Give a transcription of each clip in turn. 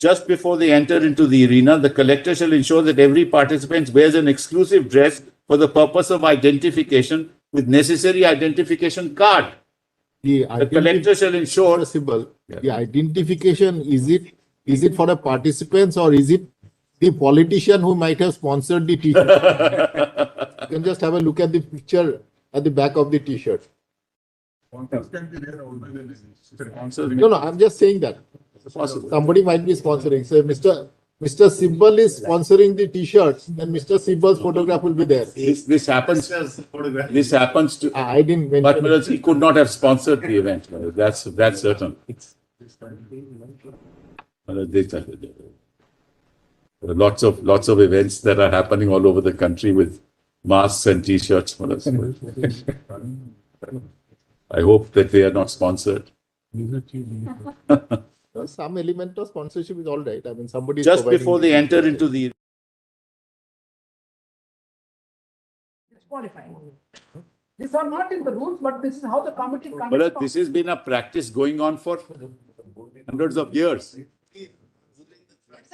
Just before they enter into the arena, the collector shall ensure that every participant wears an exclusive dress for the purpose of identification with necessary identification card. The collector shall ensure. Sibal, the identification, is it for the participants or is it the politician who might have sponsored the t-shirt? You can just have a look at the picture at the back of the t-shirt. No, I'm just saying that. Somebody might be sponsoring. So Mr. Sibal is sponsoring the t-shirts, then Mr. Sibal's photograph will be there. This happens. This happens to. I didn't mention. But he could not have sponsored the event. That's certain. Lots of events that are happening all over the country with masks and t-shirts. I hope that they are not sponsored. Some element of sponsorship is all right. I mean, somebody is just before they enter into the. Disqualifying. These are not in the rules, but this is how the committee. But this has been a practice going on for hundreds of years. It's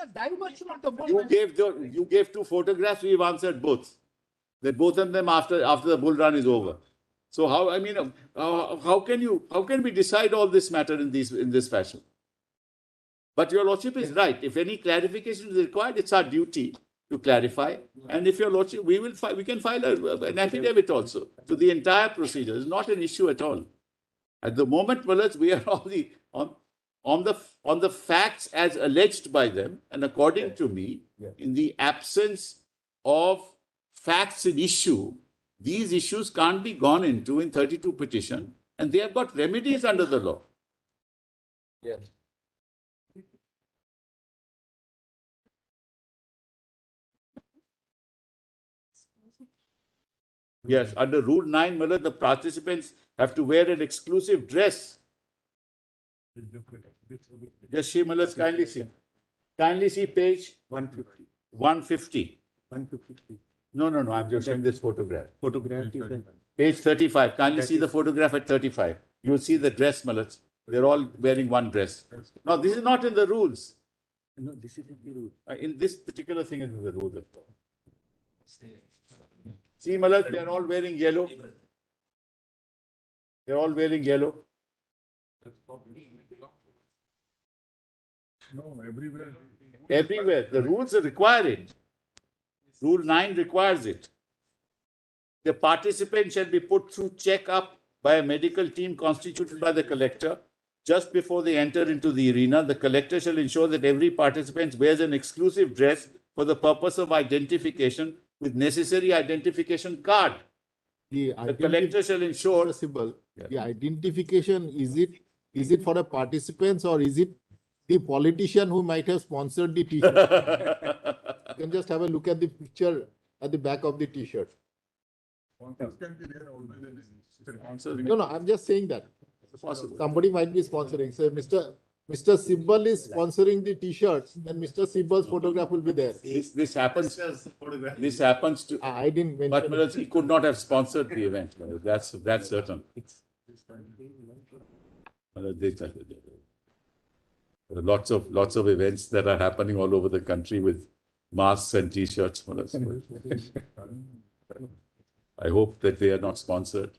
a diversion of the bull. You gave two photographs. We've answered both. That both of them after the bull run is over. So how can we decide all this matter in this fashion? But your lordship is right. If any clarification is required, it's our duty to clarify. And if your lordship, we can file an affidavit also to the entire procedure. It's not an issue at all. At the moment, we are on the facts as alleged by them, and according to me, in the absence of facts in issue, these issues can't be gone into in 32 petition, and they have got remedies under the law. Yes. Yes, under Rule 9, the participants have to wear an exclusive dress. Just see, kindly see. Kindly see page 150. 150. 150. No, I'm just showing this photograph. Page 35. Kindly see the photograph at 35. You'll see the dress, Malats. They're all wearing one dress. Now, this is not in the rules. No, this is in the rules. In this particular thing is in the rules. See, Malats, they're all wearing yellow. They're all wearing yellow. No, everywhere. Everywhere. The rules require it. Rule 9 requires it. The participant shall be put through check-up by a medical team constituted by the collector. Just before they enter into the arena, the collector shall ensure that every participant wears an exclusive dress for the purpose of identification with necessary identification card. The collector shall ensure. Sibal, the identification, is it for the participants or is it the politician who might have sponsored the t-shirt? You can just have a look at the picture at the back of the t-shirt. No, I'm just saying that. Somebody might be sponsoring. So Mr. Sibal is sponsoring the t-shirts, then Mr. Sibal's photograph will be there. This happens. This happens to. I didn't mention. But he could not have sponsored the event. That's certain. Lots of events that are happening all over the country with masks and t-shirts. I hope that they are not sponsored.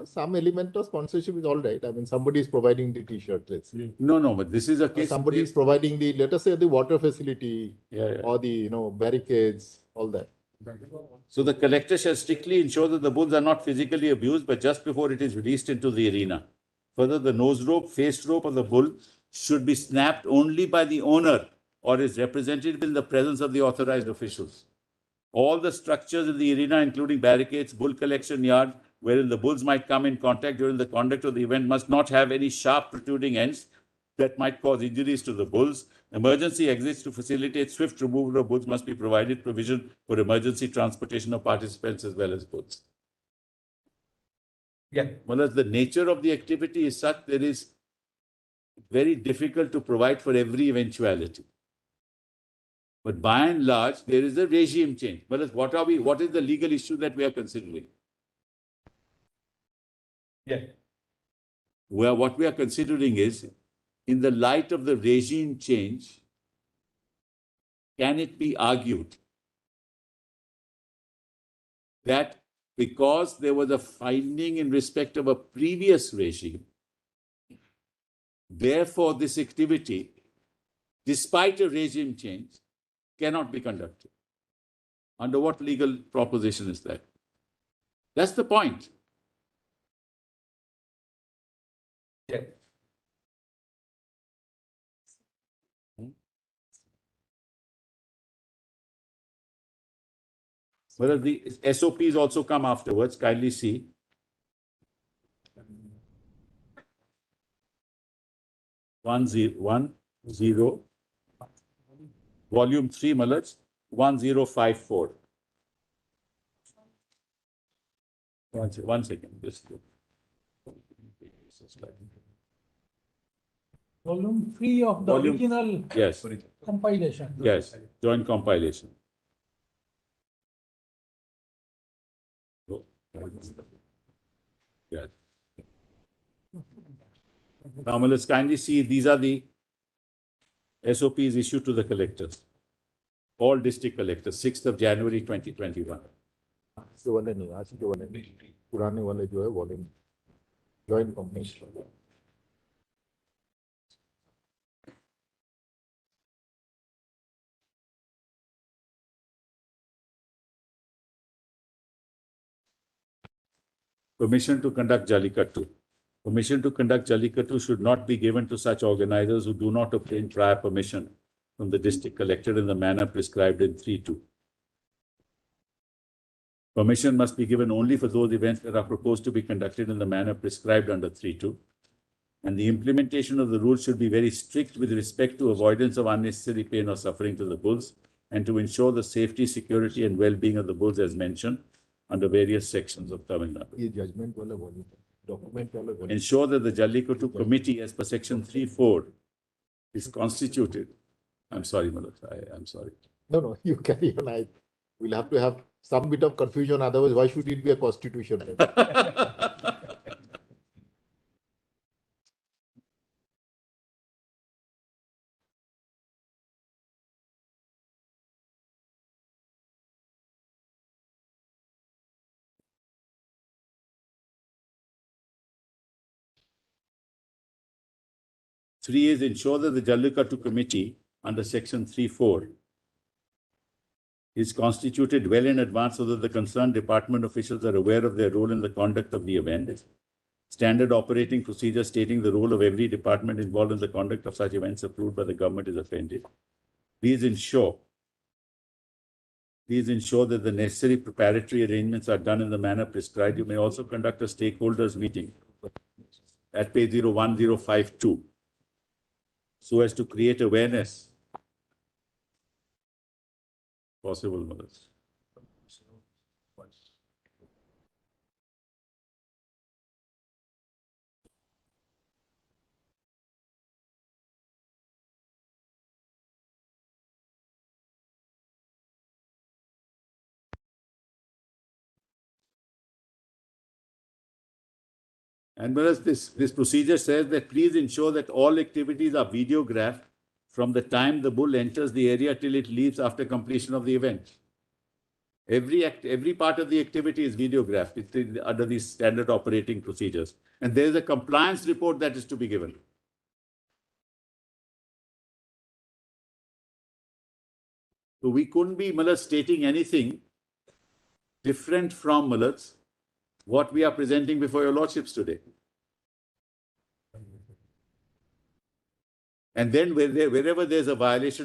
Some element of sponsorship is all right. I mean, somebody is providing the t-shirt. No, but this is a case. Somebody is providing the, let us say, the water facility or the barricades, all that. So the collector shall strictly ensure that the bulls are not physically abused, but just before it is released into the arena. Further, the nose rope, face rope of the bull should be snapped only by the owner or his representative in the presence of the authorized officials. All the structures in the arena, including barricades, bull collection yard, wherein the bulls might come in contact during the conduct of the event, must not have any sharp protruding ends that might cause injuries to the bulls. Emergency exits to facilitate swift removal of bulls must be provided. Provision for emergency transportation of participants as well as bulls. Well, as the nature of the activity is such, there is very difficult to provide for every eventuality. But by and large, there is a regime change. Well, what is the legal issue that we are considering? What we are considering is in the light of the regime change, can it be argued that because there was a finding in respect of a previous regime, therefore this activity, despite a regime change, cannot be conducted? Under what legal proposition is that? That's the point. Yeah. Whether the SOPs also come afterwards, kindly see. One zero, volume 3, Malaj, 1054. One second, just Volume 3 of the Volume- original yes, compilation. yes, joint compilation. Yes. Now, let's kindly see, these are the SOPs issued to the collectors, all district collectors, 6th of January 2021. आज के वाले नहीं, आज के वाले नहीं, पुराने वाले जो है volume joint combination. Permission to conduct Jallikattu. Permission to conduct Jallikattu should not be given to such organizers who do not obtain prior permission from the district collector in the manner prescribed in 3.2. Permission must be given only for those events that are proposed to be conducted in the manner prescribed under 3.2. And the implementation of the rules should be very strict with respect to avoidance of unnecessary pain or suffering to the bulls and to ensure the safety, security, and well-being of the bulls as mentioned under various sections of Tamil Nadu. ये judgement वाला volume, document वाला volume. Ensure that the Jallikattu committee as per section 3.4 is constituted. I'm sorry, Malak, I'm sorry. No, you carry on. We'll have to have some bit of confusion. Otherwise, why should it be a constitution? 3 is ensure that the Jallikattu committee under section 3.4 is constituted well in advance so that the concerned department officials are aware of their role in the conduct of the event. Standard operating procedure stating the role of every department involved in the conduct of such events approved by the government is appended. Please ensure that the necessary preparatory arrangements are done in the manner prescribed. You may also conduct a stakeholders meeting at page 01052 so as to create awareness. Possible, mothers. And whereas this procedure says that please ensure that all activities are videographed from the time the bull enters the area till it leaves after completion of the event. Every part of the activity is videographed under these standard operating procedures. And there is a compliance report that is to be given. So we couldn't be stating anything different from what we are presenting before your lordships today. And then wherever there's a violation